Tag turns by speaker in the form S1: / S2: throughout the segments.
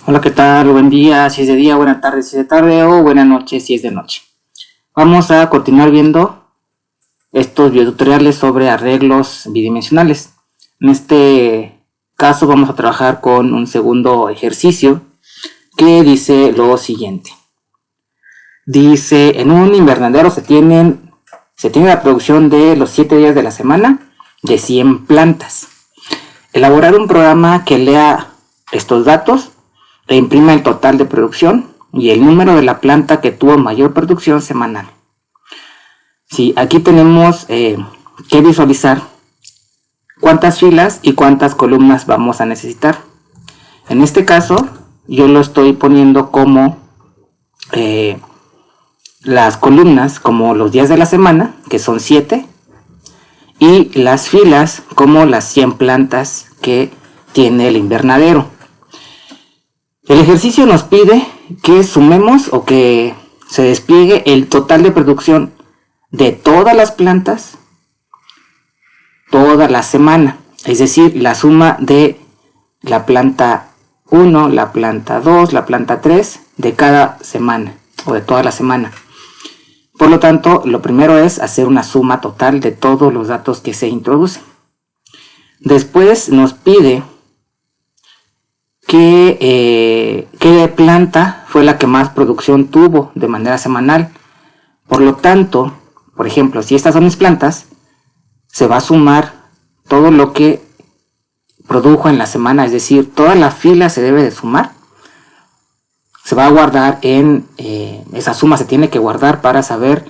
S1: Hola, ¿qué tal? Buen día, si es de día, buena tarde, si es de tarde, o buena noche, si es de noche. Vamos a continuar viendo estos videotutoriales sobre arreglos bidimensionales. En este caso vamos a trabajar con un segundo ejercicio que dice lo siguiente. Dice, en un invernadero se tiene la producción de los 7 días de la semana de 100 plantas. Elaborar un programa que lea estos datos e imprima el total de producción y el número de la planta que tuvo mayor producción semanal. Sí, aquí tenemos que visualizar cuántas filas y cuántas columnas vamos a necesitar. En este caso, yo lo estoy poniendo como las columnas como los días de la semana, que son 7, y las filas como las 100 plantas que tiene el invernadero. El ejercicio nos pide que sumemos o que se despliegue el total de producción de todas las plantas toda la semana, es decir, la suma de la planta 1, la planta 2, la planta 3 de cada semana o de toda la semana. Por lo tanto, lo primero es hacer una suma total de todos los datos que se introducen. Después nos pide qué planta fue la que más producción tuvo de manera semanal. Por lo tanto, por ejemplo, si estas son mis plantas, se va a sumar todo lo que produjo en la semana, es decir, toda la fila se debe de sumar. Se va a guardar esa suma se tiene que guardar para saber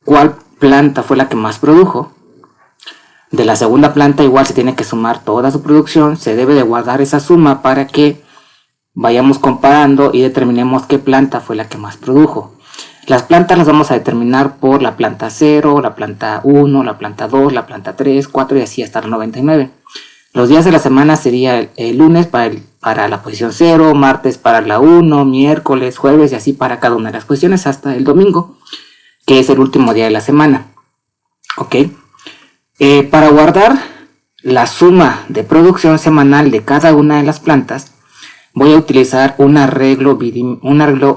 S1: cuál planta fue la que más produjo. De la segunda planta igual se tiene que sumar toda su producción, se debe de guardar esa suma para que vayamos comparando y determinemos qué planta fue la que más produjo. Las plantas las vamos a determinar por la planta 0, la planta 1, la planta 2, la planta 3, 4 y así hasta la 99. Los días de la semana sería el lunes para la posición 0, martes para la 1, miércoles, jueves y así para cada una de las posiciones hasta el domingo, que es el último día de la semana. ¿Ok? Para guardar la suma de producción semanal de cada una de las plantas, voy a utilizar un arreglo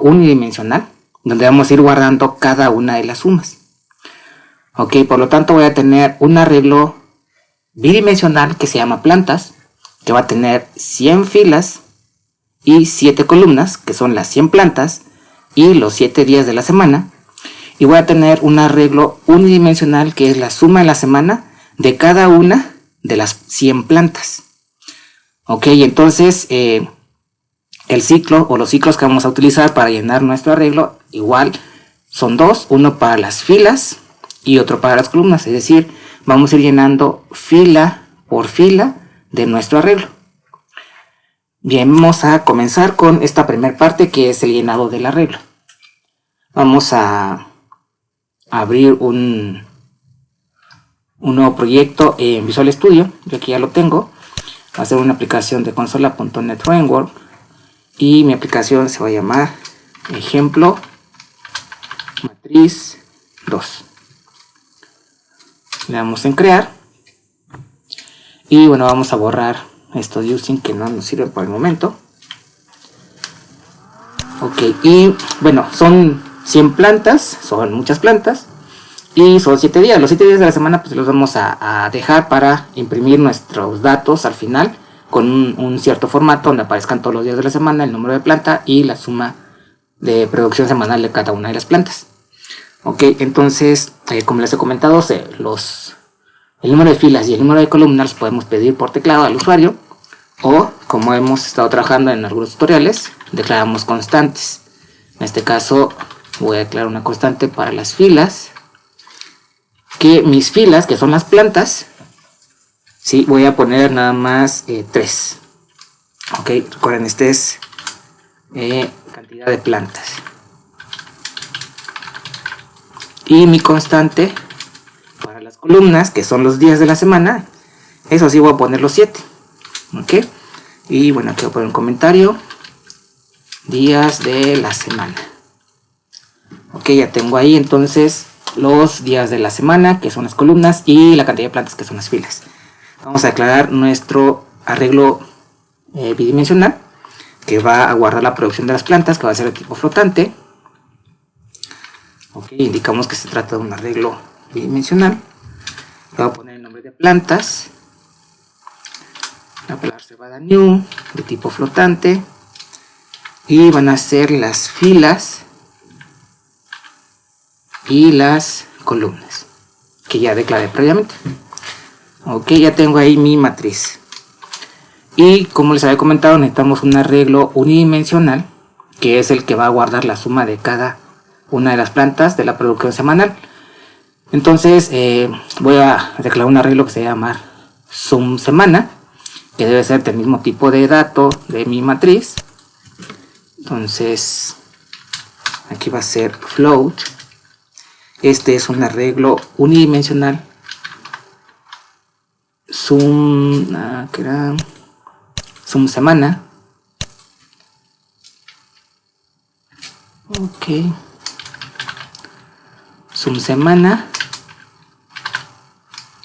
S1: unidimensional, donde vamos a ir guardando cada una de las sumas. Ok, por lo tanto voy a tener un arreglo bidimensional que se llama plantas, que va a tener 100 filas y 7 columnas, que son las 100 plantas y los 7 días de la semana. Y voy a tener un arreglo unidimensional que es la suma en la semana de cada una de las 100 plantas. Ok, entonces el ciclo o los ciclos que vamos a utilizar para llenar nuestro arreglo igual son dos, uno para las filas y otro para las columnas, es decir, vamos a ir llenando fila por fila de nuestro arreglo. Bien, vamos a comenzar con esta primera parte que es el llenado del arreglo. Vamos a abrir un nuevo proyecto en Visual Studio. Yo aquí ya lo tengo. Va a ser una aplicación de consola.net Framework y mi aplicación se va a llamar ejemplo matriz 2. Le damos en crear y bueno, vamos a borrar estos using que no nos sirven por el momento. Ok, y bueno, son 100 plantas, son muchas plantas y son 7 días. Los 7 días de la semana pues los vamos a dejar para imprimir nuestros datos al final con un cierto formato donde aparezcan todos los días de la semana, el número de planta y la suma de producción semanal de cada una de las plantas. Ok, entonces como les he comentado, el número de filas y el número de columnas los podemos pedir por teclado al usuario, o como hemos estado trabajando en algunos tutoriales, declaramos constantes. En este caso voy a declarar una constante para las filas, que mis filas, que son las plantas, sí, voy a poner nada más 3. Ok, recuerden, este es cantidad de plantas. Y mi constante para las columnas, que son los días de la semana, eso sí voy a poner los 7. Ok, y bueno, aquí voy a poner un comentario: días de la semana. Ok, ya tengo ahí entonces los días de la semana, que son las columnas, y la cantidad de plantas, que son las filas. Vamos a declarar nuestro arreglo bidimensional. que va a guardar la producción de las plantas, que va a ser de tipo flotante. Ok, indicamos que se trata de un arreglo bidimensional. Le voy a poner el nombre de plantas. La palabra reservada new, de tipo flotante. Y van a ser las filas y las columnas, que ya declaré previamente. Ok, ya tengo ahí mi matriz. Y como les había comentado, necesitamos un arreglo unidimensional, que es el que va a guardar la suma de cada una de las plantas de la producción semanal. Entonces voy a declarar un arreglo que se llama sum semana, que debe ser del mismo tipo de dato de mi matriz. Entonces aquí va a ser float. Este es un arreglo unidimensional sum semana. Ok, sum semana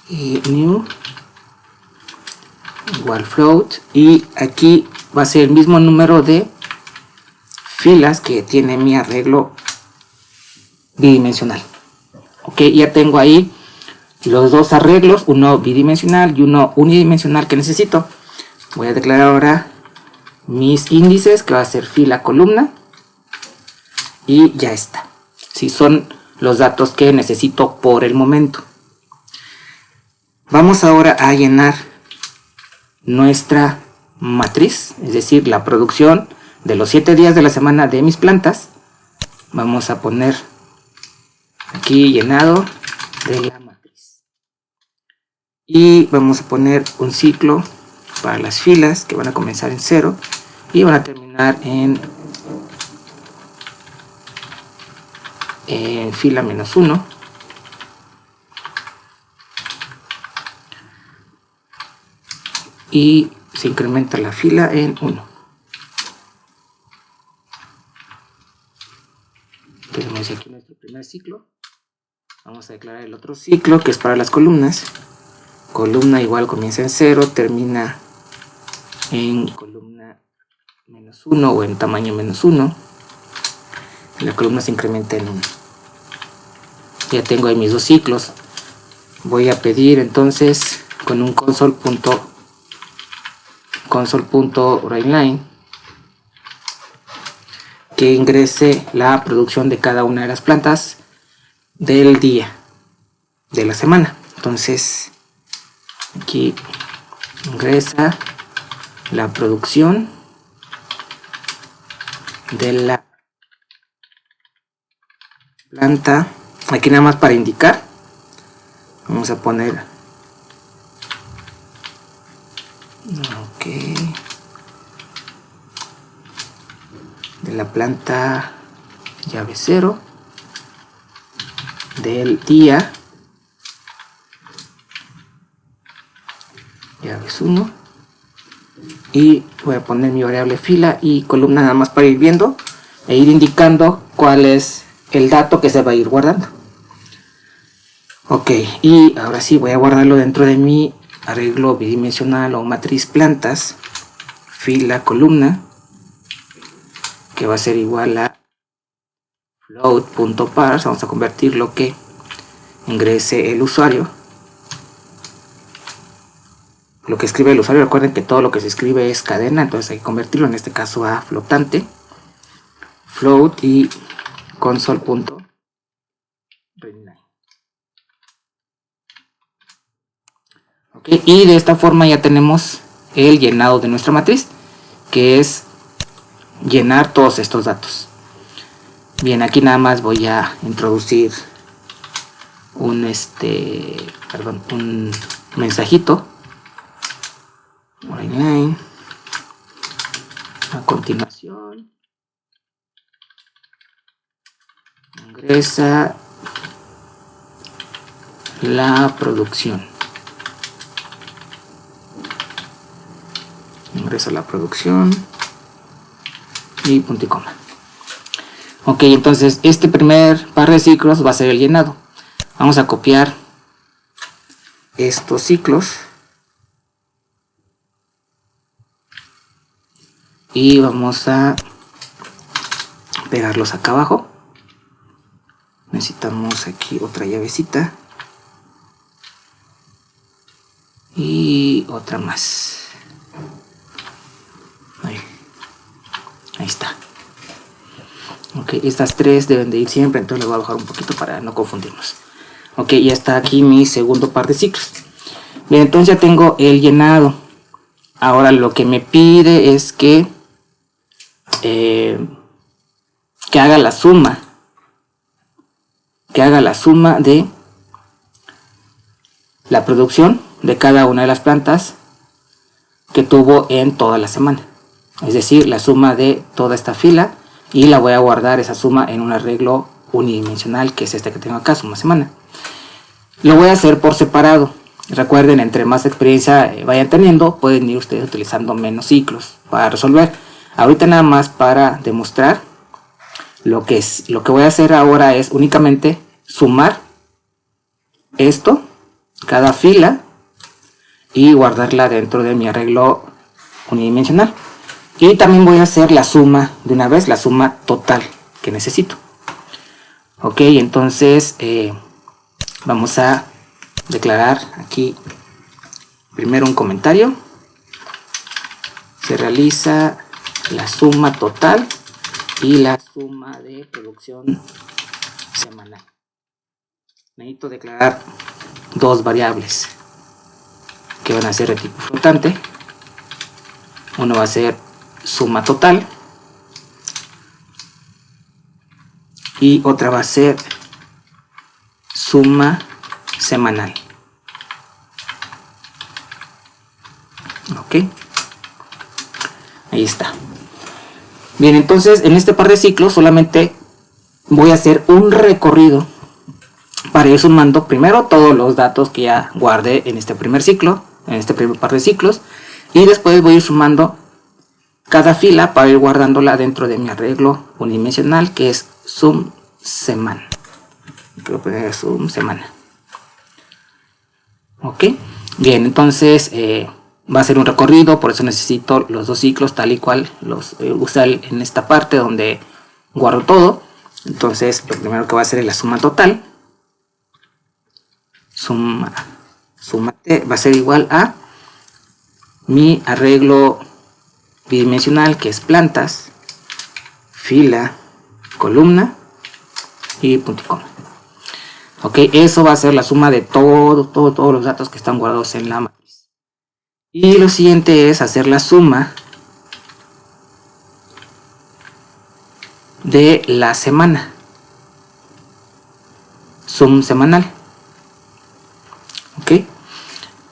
S1: y new igual float, y aquí va a ser el mismo número de filas que tiene mi arreglo bidimensional. Ok, ya tengo ahí los dos arreglos, uno bidimensional y uno unidimensional que necesito. Voy a declarar ahora mis índices, que va a ser fila, columna, y ya está. Si son los datos que necesito por el momento. Vamos ahora a llenar nuestra matriz, es decir, la producción de los 7 días de la semana de mis plantas. Vamos a poner aquí llenado de la matriz. Y vamos a poner un ciclo para las filas que van a comenzar en 0 y van a terminar en fila -1. Y se incrementa la fila en 1. Tenemos aquí nuestro primer ciclo. Vamos a declarar el otro ciclo, que es para las columnas. Columna igual comienza en 0, termina en columna -1 o en tamaño -1. La columna se incrementa en 1. Ya tengo ahí mis dos ciclos. Voy a pedir entonces con un console.writeLine que ingrese la producción de cada una de las plantas del día de la semana. Entonces aquí ingresa la producción de la planta. Aquí nada más para indicar, vamos a poner de la planta llave 0 del día llaves 1, y voy a poner mi variable fila y columna nada más para ir viendo e ir indicando cuál es el dato que se va a ir guardando. Ok, y ahora sí voy a guardarlo dentro de mi arreglo bidimensional o matriz plantas, fila, columna, que va a ser igual a float.parse. Vamos a convertir lo que ingrese el usuario, lo que escribe el usuario. Recuerden que todo lo que se escribe es cadena, entonces hay que convertirlo en este caso a flotante, float, y console.writeLine. Okay, y de esta forma ya tenemos el llenado de nuestra matriz, que es llenar todos estos datos. Bien, aquí nada más voy a introducir un mensajito. WriteLine. A continuación ingresa la producción. Ingresa la producción y punto y coma. Ok, entonces este primer par de ciclos va a ser el llenado. Vamos a copiar estos ciclos y vamos a pegarlos acá abajo. Necesitamos aquí otra llavecita y otra más. Ahí está. Ok, estas tres deben de ir siempre, entonces les voy a bajar un poquito para no confundirnos. Ok, ya está aquí mi segundo par de ciclos. Bien, entonces ya tengo el llenado. Ahora lo que me pide es que haga la suma. Que haga la suma de la producción de cada una de las plantas que tuvo en toda la semana. Es decir, la suma de toda esta fila, y la voy a guardar esa suma en un arreglo unidimensional, que es este que tengo acá, suma semana. Lo voy a hacer por separado. Recuerden, entre más experiencia vayan teniendo, pueden ir ustedes utilizando menos ciclos para resolver. Ahorita nada más para demostrar lo que voy a hacer ahora es únicamente sumar esto, cada fila, y guardarla dentro de mi arreglo unidimensional. Y también voy a hacer la suma de una vez, la suma total que necesito. Ok, entonces vamos a declarar aquí primero un comentario. Se realiza la suma total y la suma de producción semanal. Necesito declarar dos variables que van a ser de tipo flotante. Uno va a ser suma total y otra va a ser suma semanal. Ok, ahí está. Bien, entonces en este par de ciclos solamente voy a hacer un recorrido para ir sumando primero todos los datos que ya guardé en este primer ciclo, en este primer par de ciclos, y después voy a ir sumando cada fila para ir guardándola dentro de mi arreglo unidimensional, que es sum semana. Quiero poner sum semana. Ok, bien, entonces va a ser un recorrido, por eso necesito los dos ciclos tal y cual los usé en esta parte donde guardo todo. Entonces lo primero que voy a hacer es la suma total. Suma T va a ser igual a mi arreglo bidimensional, que es plantas, fila, columna y punto y coma. Ok, eso va a ser la suma de todos los datos que están guardados en la matriz. Y lo siguiente es hacer la suma de la semana, sum semanal. Ok,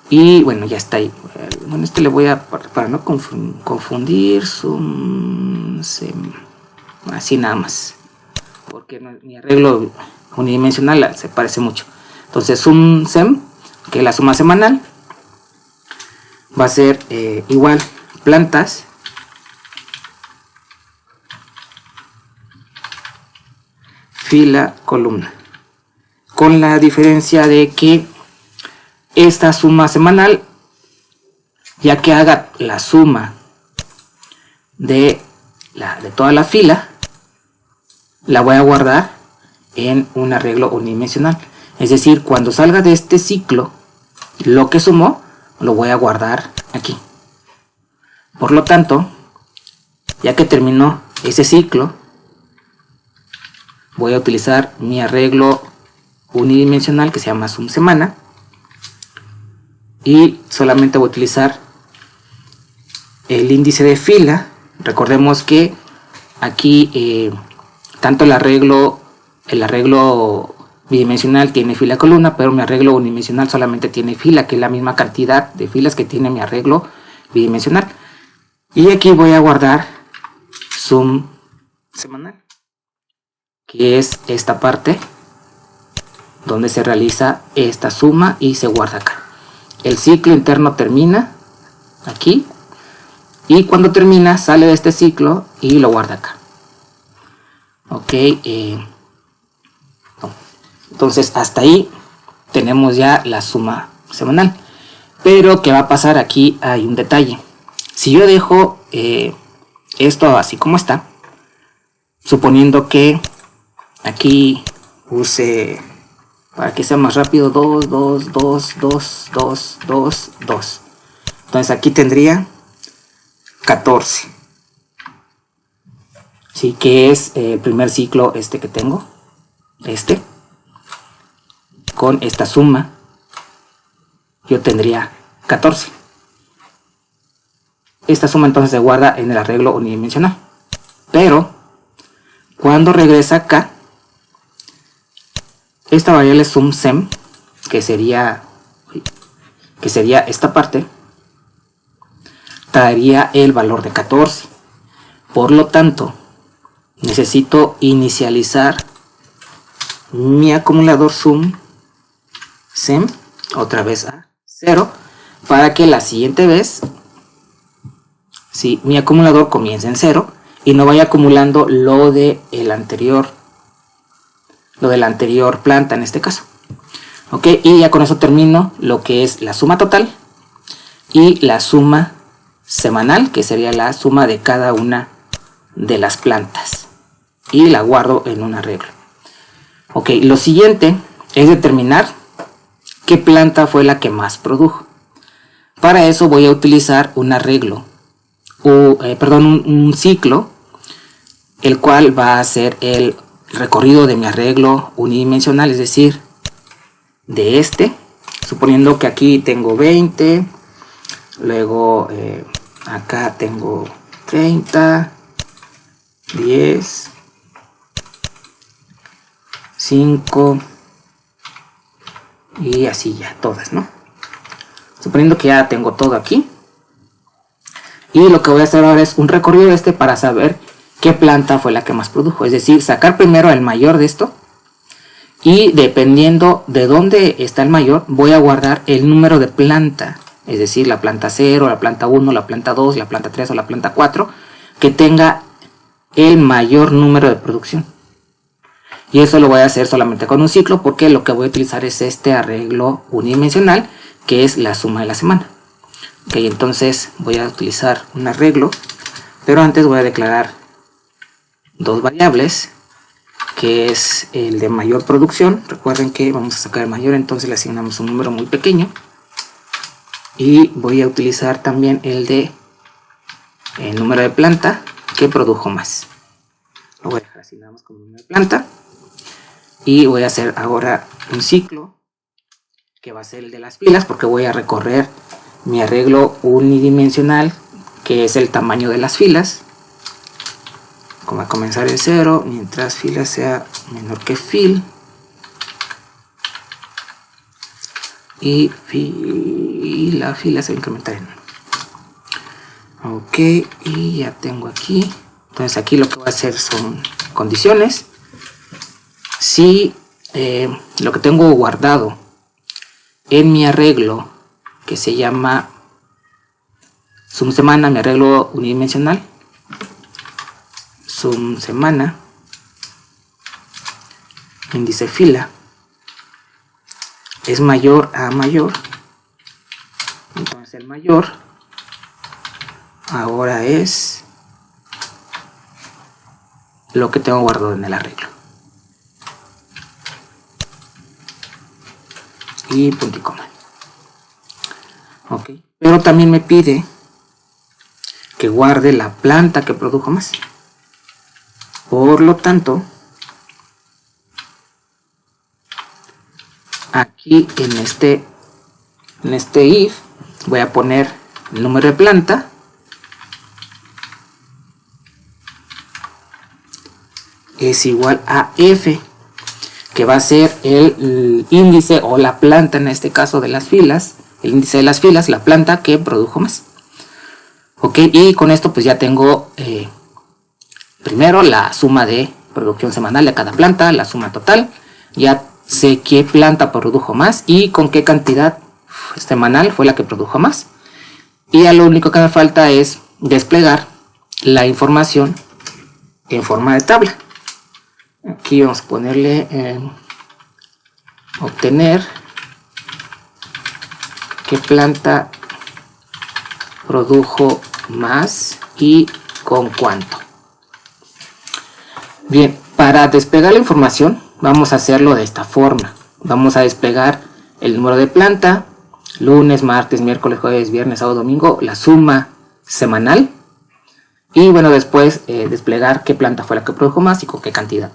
S1: y bueno, ya está ahí. Bueno, este le voy a, para no confundir, sum sem, así nada más, porque mi arreglo unidimensional se parece mucho. Entonces sum sem, que es la suma semanal, va a ser igual plantas fila columna, con la diferencia de que esta suma semanal, ya que haga la suma de toda la fila, la voy a guardar en un arreglo unidimensional. Es decir, cuando salga de este ciclo, lo que sumó lo voy a guardar aquí. Por lo tanto, ya que terminó ese ciclo, voy a utilizar mi arreglo unidimensional que se llama sum semana, y solamente voy a utilizar el índice de fila. Recordemos que aquí tanto el arreglo bidimensional tiene fila columna, pero mi arreglo unidimensional solamente tiene fila, que es la misma cantidad de filas que tiene mi arreglo bidimensional. Y aquí voy a guardar sum semanal, que es esta parte donde se realiza esta suma y se guarda acá. El ciclo interno termina aquí, y cuando termina sale de este ciclo y lo guarda acá. Ok, entonces hasta ahí tenemos ya la suma semanal. Pero ¿qué va a pasar? Aquí hay un detalle. Si yo dejo esto así como está, suponiendo que aquí use, para que sea más rápido, 2, 2, 2, 2, 2, 2, 2. Entonces aquí tendría 14. Sí, que es el primer ciclo este que tengo, con esta suma, yo tendría 14. Esta suma entonces se guarda en el arreglo unidimensional. Pero cuando regresa acá, esta variable sum_sem, que sería esta parte, traería el valor de 14. Por lo tanto, necesito inicializar mi acumulador sum_sem otra vez a 0 para que la siguiente vez mi acumulador comience en 0 y no vaya acumulando lo de la anterior planta en este caso. Ok, y ya con eso termino lo que es la suma total y la suma semanal, que sería la suma de cada una de las plantas, y la guardo en un arreglo. Ok, lo siguiente es determinar qué planta fue la que más produjo. Para eso voy a utilizar un arreglo, un ciclo, el cual va a ser el recorrido de mi arreglo unidimensional, es decir, de suponiendo que aquí tengo 20, luego acá tengo 30, 10, 5 y así ya todas, ¿no? Suponiendo que ya tengo todo aquí, y lo que voy a hacer ahora es un recorrido para saber qué planta fue la que más produjo, es decir, sacar primero el mayor de esto, y dependiendo de dónde está el mayor, voy a guardar el número de planta, es decir, la planta 0, la planta 1, la planta 2, la planta 3 o la planta 4, que tenga el mayor número de producción. Y eso lo voy a hacer solamente con un ciclo, porque lo que voy a utilizar es este arreglo unidimensional, que es la suma de la semana. Ok, entonces voy a utilizar un arreglo, pero antes voy a declarar dos variables, que es el de mayor producción. Recuerden que vamos a sacar el mayor, entonces le asignamos un número muy pequeño, y voy a utilizar también el de el número de planta que produjo más. Lo voy a dejar asignamos como número de planta, y voy a hacer ahora un ciclo que va a ser el de las filas, porque voy a recorrer mi arreglo unidimensional, que es el tamaño de las filas. Como va a comenzar en 0 mientras fila sea menor que fill, y la fila se va a incrementar en 1. Ok, y ya tengo aquí. Entonces aquí lo que voy a hacer son condiciones. Si lo que tengo guardado en mi arreglo, que se llama sum semana, mi arreglo unidimensional, sum semana, índice fila, es mayor a mayor, entonces el mayor ahora es lo que tengo guardado en el arreglo, y punto y coma. Ok, pero también me pide que guarde la planta que produjo más. Por lo tanto, aquí en este if voy a poner el número de planta es igual a f, que va a ser el índice o la planta, en este caso de las filas, el índice de las filas, la planta que produjo más. Ok, y con esto pues ya tengo primero la suma de producción semanal de cada planta, la suma total, ya sé qué planta produjo más y con qué cantidad semanal fue la que produjo más. Y ya lo único que me falta es desplegar la información en forma de tabla. Aquí vamos a ponerle obtener qué planta produjo más y con cuánto. Bien, para desplegar la información vamos a hacerlo de esta forma. Vamos a desplegar el número de planta, lunes, martes, miércoles, jueves, viernes, sábado, domingo, la suma semanal. Y bueno, después desplegar qué planta fue la que produjo más y con qué cantidad.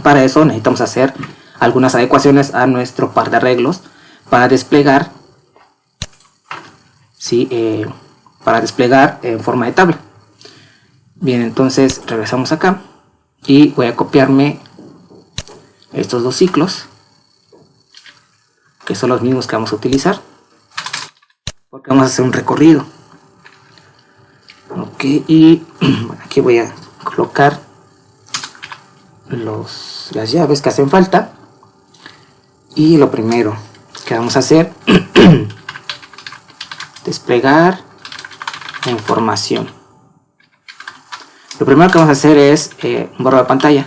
S1: Para eso necesitamos hacer algunas adecuaciones a nuestro par de arreglos para desplegar, ¿sí? Para desplegar en forma de tabla. Bien, entonces regresamos acá y voy a copiarme estos dos ciclos, que son los mismos que vamos a utilizar, porque vamos a hacer un recorrido. Ok, y bueno, aquí voy a colocar las llaves que hacen falta. Y lo primero que vamos a hacer, desplegar información. Lo primero que vamos a hacer es borrar pantalla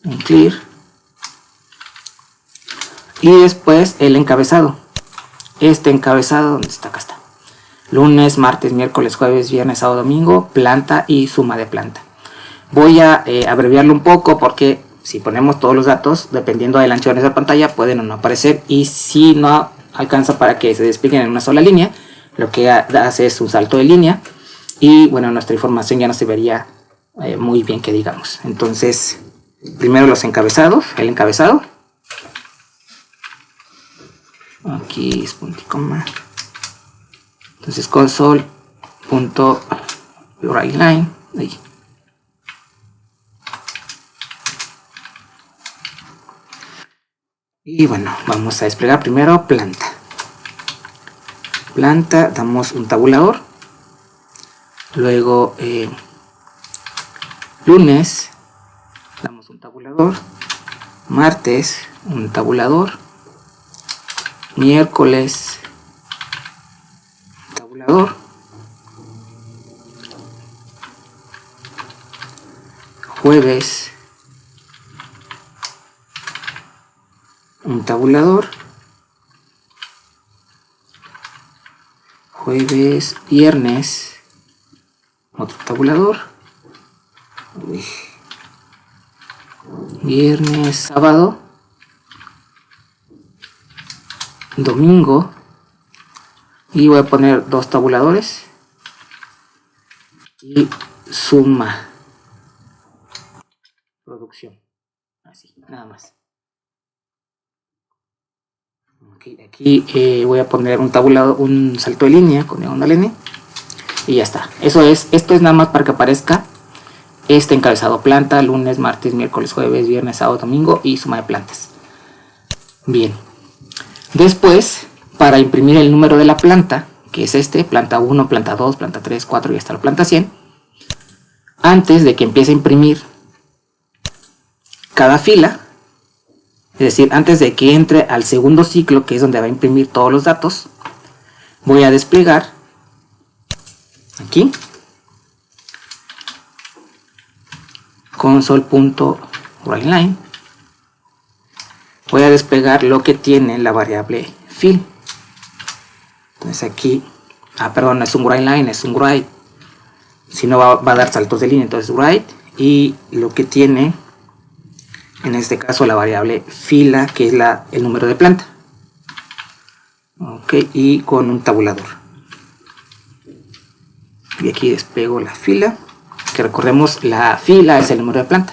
S1: en clear, y después el encabezado. Este encabezado, ¿dónde está? Acá está. Lunes, martes, miércoles, jueves, viernes, sábado, domingo, planta y suma de planta. Voy a abreviarlo un poco porque si ponemos todos los datos, dependiendo del ancho de nuestra pantalla, pueden o no aparecer, y si no alcanza para que se desplieguen en una sola línea, lo que hace es un salto de línea y bueno, nuestra información ya no se vería muy bien, que digamos. Entonces, primero los encabezados, el encabezado. Aquí es punto y coma. Entonces console.writeLine, ahí. Y bueno, vamos a desplegar primero planta. Planta, damos un tabulador. Luego lunes, damos un tabulador. Martes, un tabulador. Miércoles, tabulador. Jueves, un tabulador. Jueves, viernes, otro tabulador. Viernes, sábado, domingo, y voy a poner dos tabuladores y suma producción, así, nada más. Okay, aquí voy a poner un tabulador, un salto de línea con diagonal N, y ya está. Esto es nada más para que aparezca este encabezado: planta, lunes, martes, miércoles, jueves, viernes, sábado, domingo y suma de plantas. Bien, después, para imprimir el número de la planta, que es este, planta 1, planta 2, planta 3, 4 y hasta la planta 100, antes de que empiece a imprimir cada fila, es decir, antes de que entre al segundo ciclo, que es donde va a imprimir todos los datos, voy a desplegar aquí console.writeLine. Voy a desplegar lo que tiene la variable fill. Entonces aquí, perdón, no es un writeLine, es un write. Si no va a dar saltos de línea, entonces write. Y lo que tiene, en este caso, la variable fila, que es el número de planta. Ok, y con un tabulador. Y aquí despliego la fila, que recordemos, la fila es el número de planta.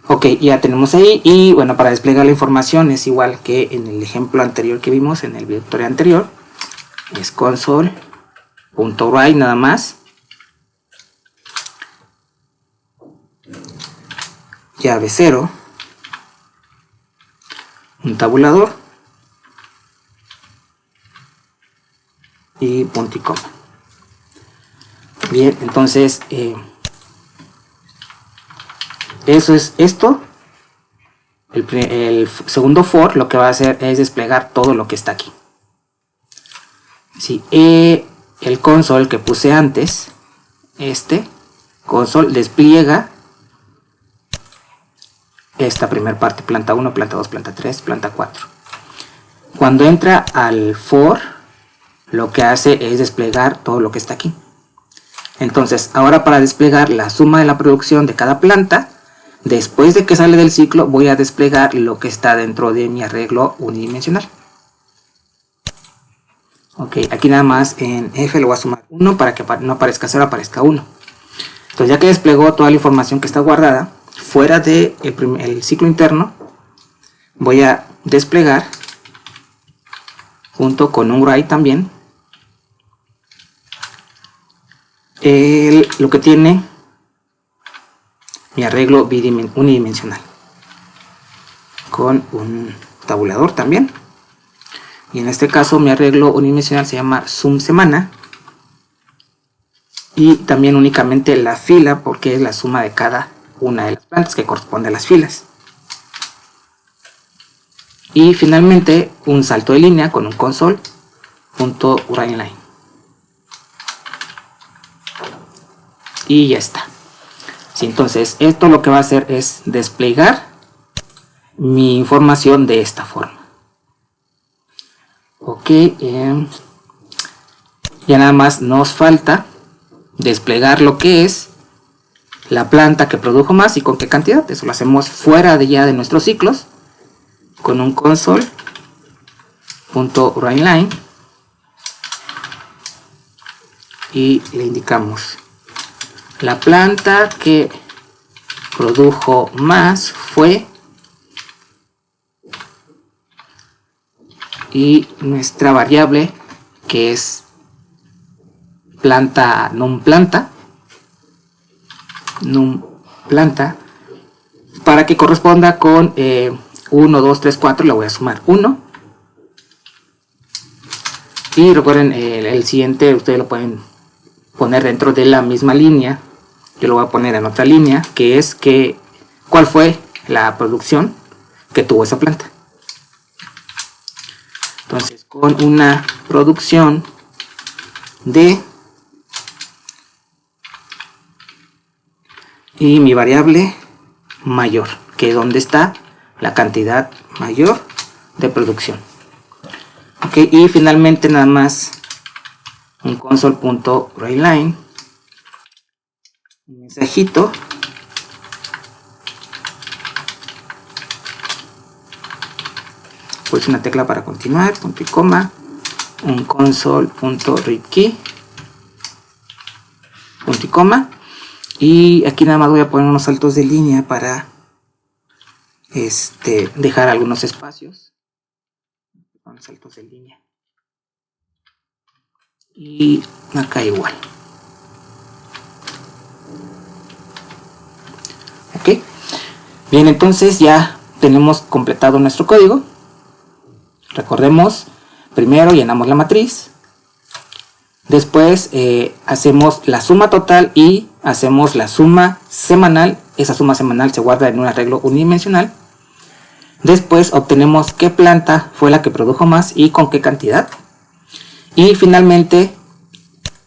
S1: Ok, ya tenemos ahí. Y bueno, para desplegar la información es igual que en el ejemplo anterior que vimos, en el video tutorial anterior. Es console.write nada más. Llave 0. Un tabulador. Y punto y coma. Bien, entonces eso es esto. El segundo for lo que va a hacer es desplegar todo lo que está aquí. Sí, el console que puse antes, este console despliega esta primera parte: planta 1, planta 2, planta 3, planta 4. Cuando entra al for, lo que hace es desplegar todo lo que está aquí. Entonces, ahora para desplegar la suma de la producción de cada planta, después de que sale del ciclo, voy a desplegar lo que está dentro de mi arreglo unidimensional. Ok, aquí nada más en F le voy a sumar 1 para que no aparezca 0, aparezca 1. Entonces, ya que desplegó toda la información que está guardada fuera del el ciclo interno, voy a desplegar junto con un write también lo que tiene mi arreglo unidimensional con un tabulador también. Y en este caso mi arreglo unidimensional se llama sum semana, y también únicamente la fila porque es la suma de cada una de las plantas que corresponde a las filas. Y finalmente un salto de línea con un console.writeLine. Y ya está. Sí, entonces esto lo que va a hacer es desplegar mi información de esta forma. Ok, ya nada más nos falta desplegar lo que es la planta que produjo más y con qué cantidad. Eso lo hacemos fuera de ya de nuestros ciclos con un console.writeLine y le indicamos la planta que produjo más fue, y nuestra variable que es planta num planta para que corresponda con 1, 2, 3, 4 le voy a sumar 1. Y recuerden, el siguiente ustedes lo pueden poner dentro de la misma línea. Yo lo voy a poner en otra línea, que es cuál fue la producción que tuvo esa planta. Entonces, con una producción de, y mi variable mayor, que es donde está la cantidad mayor de producción. Ok, y finalmente nada más un console.writeLine, un mensajito pues una tecla para continuar, punto y coma, un console.readKey, punto y coma, y aquí nada más voy a poner unos saltos de línea para dejar algunos espacios con saltos de línea, y acá igual. Ok, bien, entonces ya tenemos completado nuestro código. Recordemos, primero llenamos la matriz, después hacemos la suma total y hacemos la suma semanal. Esa suma semanal se guarda en un arreglo unidimensional. Después obtenemos qué planta fue la que produjo más y con qué cantidad. Y finalmente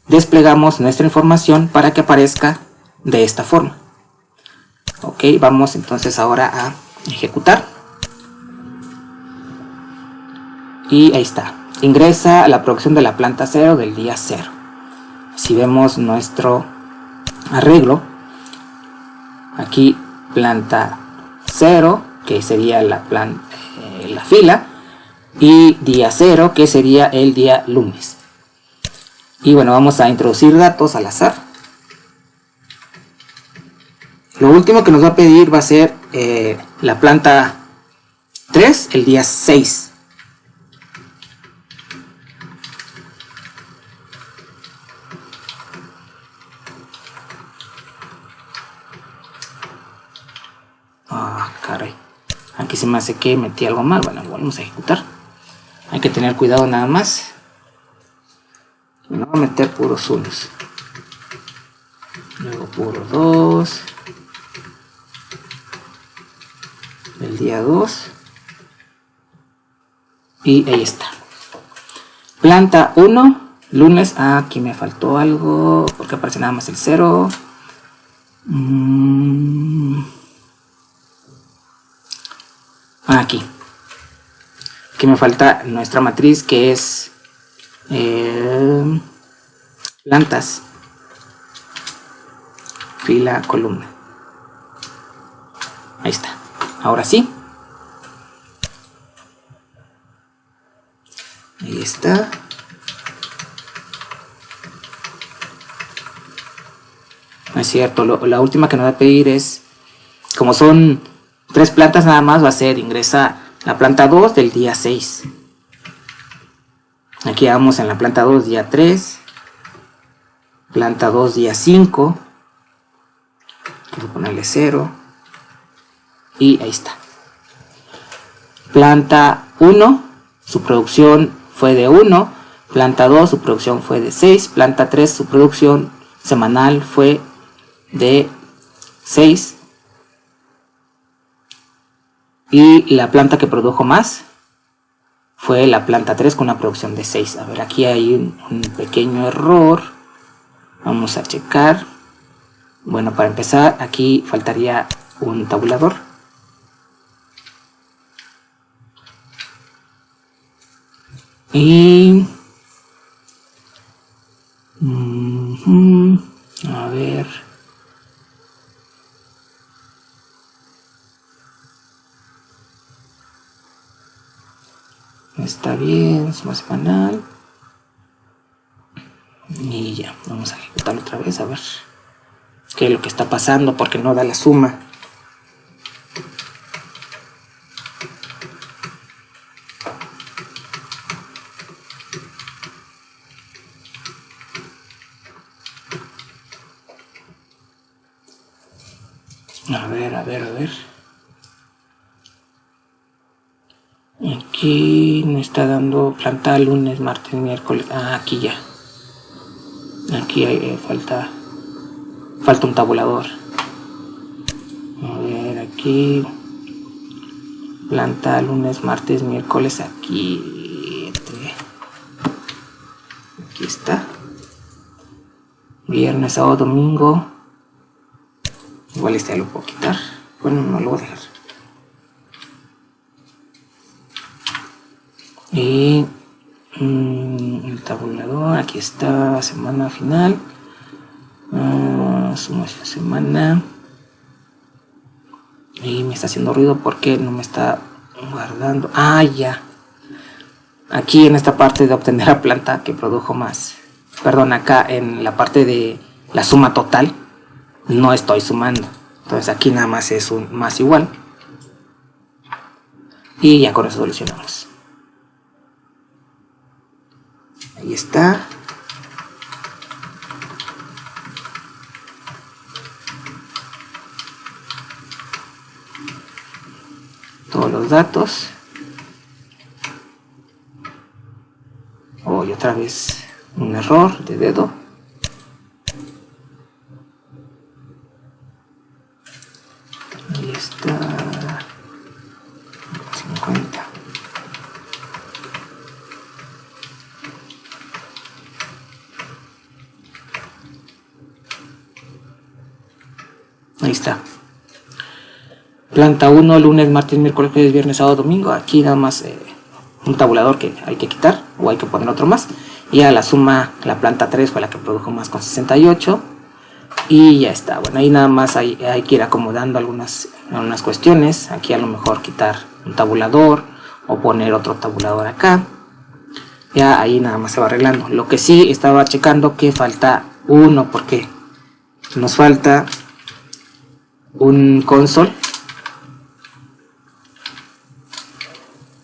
S1: desplegamos nuestra información para que aparezca de esta forma. Ok, vamos entonces ahora a ejecutar. Y ahí está. Ingresa a la producción de la planta 0 del día 0. Si vemos nuestro arreglo, aquí planta 0, que sería la fila, y día 0, que sería el día lunes. Y bueno, vamos a introducir datos al azar. Lo último que nos va a pedir va a ser la planta 3, el día 6. Caray, aquí se me hace que metí algo mal. Bueno, lo volvemos a ejecutar. Hay que tener cuidado nada más. No voy a meter puros unos, luego puro 2, el día 2, y ahí está. Planta 1, lunes. Aquí me faltó algo porque aparece nada más el 0. Aquí me falta nuestra matriz, que es plantas. fila, columna. Ahí está. Ahora sí. Ahí está. No es cierto, la última que nos va a pedir es, como son 3 plantas nada más, va a ser ingresa la planta 2 del día 6. Aquí vamos en la planta 2 día 3, planta 2 día 5, quiero ponerle 0 y ahí está. Planta 1, su producción fue de 1, planta 2, su producción fue de 6, planta 3, su producción semanal fue de 6, y la planta que produjo más fue la planta 3 con una producción de 6. A ver, aquí hay un pequeño error. Vamos a checar. Bueno, para empezar, aquí faltaría un tabulador. Y... a ver... está bien, suma semanal. Y ya, vamos a ejecutarlo otra vez a ver qué es lo que está pasando, porque no da la suma. A ver. Aquí me está dando planta lunes, martes, miércoles. Ah, aquí ya. Aquí falta un tabulador. A ver, aquí planta lunes, martes, miércoles. Aquí está. Viernes, sábado, domingo. Igual este lo puedo quitar. Bueno, no lo voy a dejar. Y el tabulador, aquí está, semana final. Suma esta semana. Y me está haciendo ruido porque no me está guardando. Ah, ya. Aquí en esta parte de obtener la planta que produjo más. Perdón, acá en la parte de la suma total no estoy sumando. Entonces aquí nada más es un más igual. Y ya con eso solucionamos. Ahí está. Todos los datos. Y otra vez un error de dedo. Ahí está. 50. Ahí está. Planta 1, lunes, martes, miércoles, jueves, viernes, sábado, domingo. Aquí nada más un tabulador que hay que quitar o hay que poner otro más. Y a la suma, la planta 3 fue la que produjo más con 68. Y ya está. Bueno, ahí nada más hay que ir acomodando algunas cuestiones. Aquí a lo mejor quitar un tabulador o poner otro tabulador acá. Ya ahí nada más se va arreglando. Lo que sí estaba checando que falta uno, porque nos falta un console,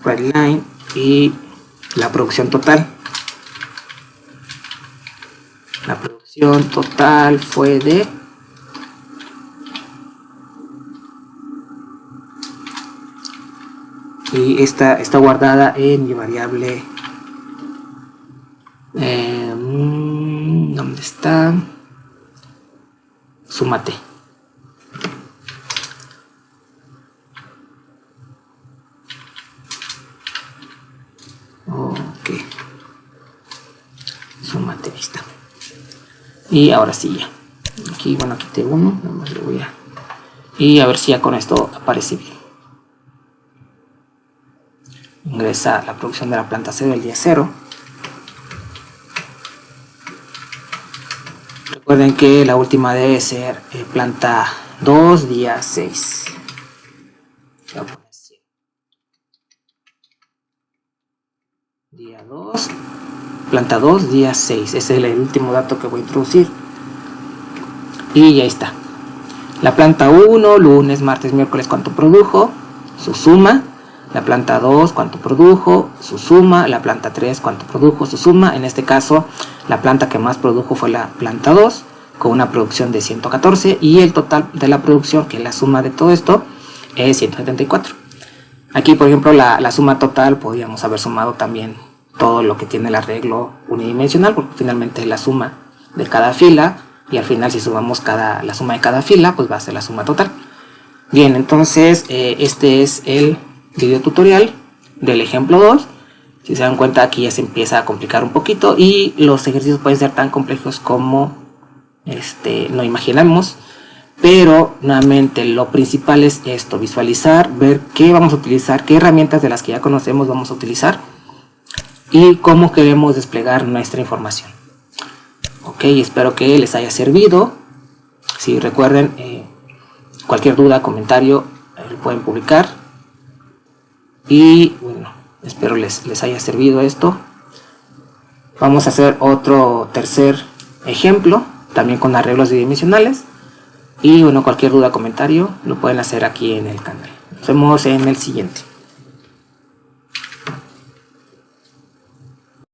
S1: redline y la producción total. La producción total fue de y esta está guardada en mi variable. ¿Dónde está? Súmate. Ok. Súmate, ahí está. Y ahora sí ya. Aquí, bueno, quité uno. Nada más le voy a... Y a ver si ya con esto aparece bien. Ingresa la producción de la planta 0 del día 0. Recuerden que la última debe ser planta 2, día 6. Día 2, planta 2, día 6. Ese es el último dato que voy a introducir. Y ya está. La planta 1, lunes, martes, miércoles, cuánto produjo, su suma. La planta 2, cuánto produjo, su suma. La planta 3, cuánto produjo, su suma. En este caso, la planta que más produjo fue la planta 2, con una producción de 114. Y el total de la producción, que es la suma de todo esto, es 174. Aquí, por ejemplo, la suma total, podríamos haber sumado también todo lo que tiene el arreglo unidimensional, porque finalmente es la suma de cada fila. Y al final, si sumamos la suma de cada fila, pues va a ser la suma total. Bien, entonces este es el video tutorial del ejemplo 2. Si se dan cuenta, aquí ya se empieza a complicar un poquito y los ejercicios pueden ser tan complejos como no imaginamos. Pero nuevamente lo principal es esto: visualizar, ver qué vamos a utilizar, qué herramientas de las que ya conocemos vamos a utilizar y cómo queremos desplegar nuestra información. Ok, espero que les haya servido. Si recuerden, cualquier duda, comentario, lo pueden publicar. Y bueno, espero les haya servido esto. Vamos a hacer otro tercer ejemplo, también con arreglos bidimensionales. Y bueno, cualquier duda, comentario, lo pueden hacer aquí en el canal. Nos vemos en el siguiente.